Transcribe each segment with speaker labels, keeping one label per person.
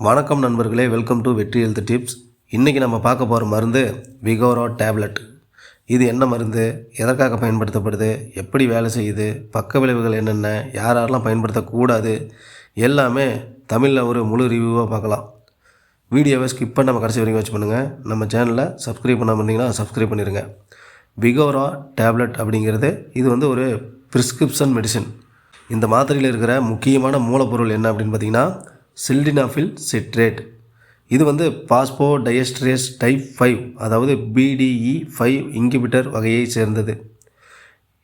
Speaker 1: வணக்கம் நண்பர்களே, welcome to வெற்றி ஹெல்த் டிப்ஸ். இன்றைக்கி நம்ம பார்க்க போகிற மருந்து விகோரா டேப்லெட். இது என்ன மருந்து, எதற்காக பயன்படுத்தப்படுது, எப்படி வேலை செய்யுது, பக்க விளைவுகள் என்னென்ன, யாரெல்லாம் பயன்படுத்தக்கூடாது, எல்லாமே தமிழில் ஒரு முழு ரிவ்யூவாக பார்க்கலாம். வீடியோவை ஸ்கிப் பண்ண நம்ம கடைசி வரைக்கும் வச்சு பண்ணுங்கள். நம்ம சேனலை சப்ஸ்கிரைப் பண்ணாமல் இருந்தீங்கன்னா சப்ஸ்கிரைப் பண்ணிடுங்க. விகோரா டேப்லெட் அப்படிங்கிறது இது ஒரு ப்ரிஸ்கிரிப்ஷன் மெடிசின். இந்த மாத்திரையில் இருக்கிற முக்கியமான மூலப்பொருள் என்ன அப்படின்னு பார்த்தீங்கன்னா சில்டினாஃபில் சிட்ரேட். இது பாஸ்போடைஎஸ்டரேஸ் டைப் 5, அதாவது BDE5 இன்ஹிபிட்டர் வகையை சேர்ந்தது.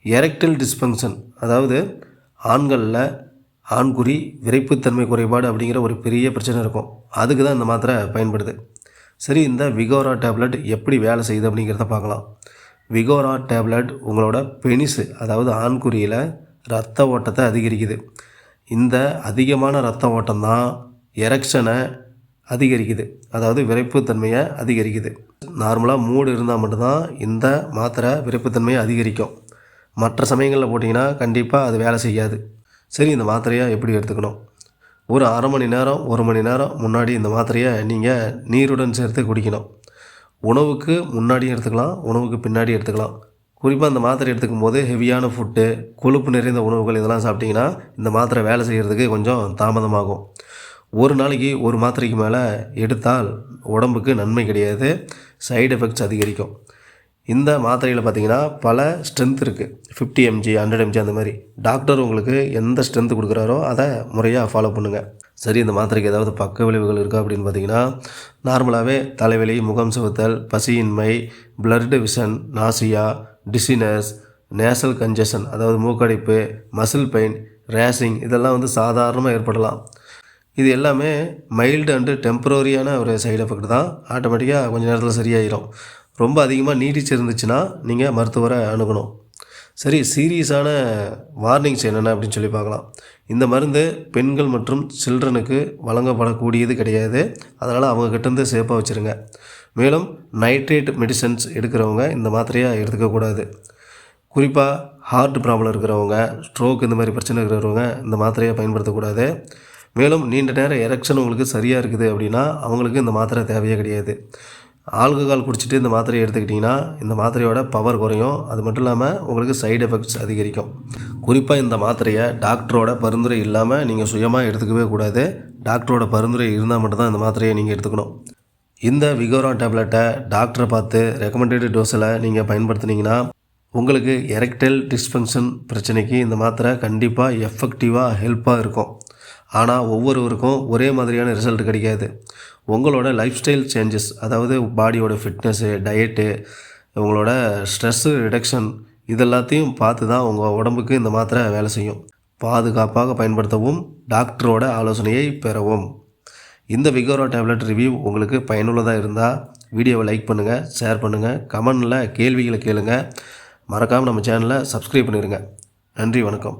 Speaker 1: எரெக்டைல் டிஸ்ஃபங்க்ஷன், அதாவது ஆண்களில் ஆண்குறி விரைப்புத்தன்மை குறைபாடு அப்படிங்கிற ஒரு பெரிய பிரச்சனை இருக்கும். அதுக்கு தான் இந்த மாத்திரை பயன்படுது. சரி, இந்த விகோரா டேப்லெட் எப்படி வேலை செய்யுது அப்படிங்கிறத பார்க்கலாம். விகோரா டேப்லெட் உங்களோட பெனிஸு, அதாவது ஆண்குறியில் இரத்த ஓட்டத்தை அதிகரிக்குது. இந்த அதிகமான இரத்த ஓட்டம் தான் எரெக்ஷனை அதிகரிக்குது, அதாவது விரைப்புத்தன்மையை அதிகரிக்குது. நார்மலாக மூடு இருந்தால் மட்டும்தான் இந்த மாத்திரை விரைப்புத்தன்மையை அதிகரிக்கும். மற்ற சமயங்களில் போட்டிங்கன்னா கண்டிப்பாக அது வேலை செய்யாது. சரி, இந்த மாத்திரையை எப்படி எடுத்துக்கணும்? ஒரு அரை மணி நேரம் 1 மணி நேரம் முன்னாடி இந்த மாத்திரையை நீங்கள் நீருடன் சேர்த்து குடிக்கணும். உணவுக்கு முன்னாடியும் எடுத்துக்கலாம், உணவுக்கு பின்னாடி எடுத்துக்கலாம். குறிப்பாக இந்த மாத்திரை எடுத்துக்கும் போது ஹெவியான ஃபுட்டு, கொழுப்பு நிறைந்த உணவுகள் இதெல்லாம் சாப்பிட்டிங்கன்னா இந்த மாத்திரை வேலை செய்கிறதுக்கு கொஞ்சம் தாமதமாகும். ஒரு நாளைக்கு ஒரு மாத்திரைக்கு மேலே எடுத்தால் உடம்புக்கு நன்மை கிடையாது, சைடு எஃபெக்ட்ஸ் அதிகரிக்கும். இந்த மாத்திரையில் பார்த்திங்கன்னா பல ஸ்ட்ரென்த் இருக்குது. 50 mg 100 mg அந்த மாதிரி. டாக்டர் உங்களுக்கு எந்த ஸ்ட்ரென்த் கொடுக்குறாரோ அதை முறையாக ஃபாலோ பண்ணுங்கள். சரி, இந்த மாத்திரைக்கு ஏதாவது பக்க விளைவுகள் இருக்கா அப்படின்னு பார்த்தீங்கன்னா நார்மலாகவே தலைவலி, முகம் சிவத்தல், பசியின்மை, blurred vision, nausea, dizziness, nasal congestion, அதாவது மூக்கடைப்பு, மசில் பெயின், ரேஷிங் இதெல்லாம் சாதாரணமாக ஏற்படலாம். இது எல்லாமே மைல்டு அண்டு டெம்பரரியான ஒரு சைடு எஃபெக்ட் தான். ஆட்டோமேட்டிக்காக கொஞ்சம் நேரத்தில் சரியாயிடும். ரொம்ப அதிகமாக நீடிச்சு இருந்துச்சுன்னா நீங்கள் மருத்துவரை அணுகணும். சரி, சீரியஸான வார்னிங்ஸ் என்னென்ன அப்படின்னு சொல்லி பார்க்கலாம். இந்த மருந்து பெண்கள் மற்றும் சில்ட்ரனுக்கு வழங்கப்படக்கூடியது கிடையாது. அதனால் அவங்கக்கிட்டேருந்து சேஃபாக வச்சுருங்க. மேலும் நைட்ரேட் மெடிசன்ஸ் எடுக்கிறவங்க இந்த மாத்திரையை எடுத்துக்கக்கூடாது. குறிப்பாக ஹார்ட் ப்ராப்ளம் இருக்கிறவங்க, ஸ்ட்ரோக் இந்த மாதிரி பிரச்சனை இருக்கிறவங்க இந்த மாத்திரையை பயன்படுத்தக்கூடாது. மேலும் நீண்ட நேரம் எரெக்ஷன் உங்களுக்கு சரியாக இருக்குது அப்படின்னா அவங்களுக்கு இந்த மாத்திரை தேவையே கிடையாது. ஆல்கஹால் குடிச்சிட்டு இந்த மாத்திரையை எடுத்துக்கிட்டிங்கன்னா இந்த மாத்திரையோட பவர் குறையும். அது மட்டும் இல்லாமல் உங்களுக்கு சைடு எஃபெக்ட்ஸ் அதிகரிக்கும். குறிப்பாக இந்த மாத்திரையை டாக்டரோட பரிந்துரை இல்லாமல் நீங்கள் சுயமாக எடுத்துக்கவே கூடாது. டாக்டரோட பரிந்துரை இருந்தால் மட்டும்தான் இந்த மாத்திரையை நீங்கள் எடுத்துக்கணும். இந்த விகோரா டேப்லெட்டை டாக்டரை பார்த்து ரெக்கமெண்டட் டோஸில் நீங்கள் பயன்படுத்தினீங்கன்னா உங்களுக்கு எரெக்டைல் டிஸ்ஃபங்க்ஷன் பிரச்சனைக்கு இந்த மாத்திரை கண்டிப்பாக எஃபெக்டிவாக ஹெல்ப்பாக இருக்கும். ஆனால் ஒவ்வொருவருக்கும் ஒரே மாதிரியான ரிசல்ட் கிடைக்காது. உங்களோட லைஃப் ஸ்டைல் சேஞ்சஸ், அதாவது பாடியோட ஃபிட்னஸ்ஸு, டயட்டு, உங்களோட ஸ்ட்ரெஸ்ஸு ரிடக்ஷன் இதெல்லாத்தையும் பார்த்து தான் உங்கள் உடம்புக்கு இந்த மாத்திரை வேலை செய்யும். பாதுகாப்பாக பயன்படுத்தவும் டாக்டரோட ஆலோசனையை பெறவும். இந்த விகோரா டேப்லெட் ரிவ்யூ உங்களுக்கு பயனுள்ளதாக இருந்தால் வீடியோவை லைக் பண்ணுங்கள், ஷேர் பண்ணுங்கள், கமெண்டில் கேள்விகளை கேளுங்கள். மறக்காமல் நம்ம சேனலை சப்ஸ்கிரைப் பண்ணிடுங்க. நன்றி, வணக்கம்.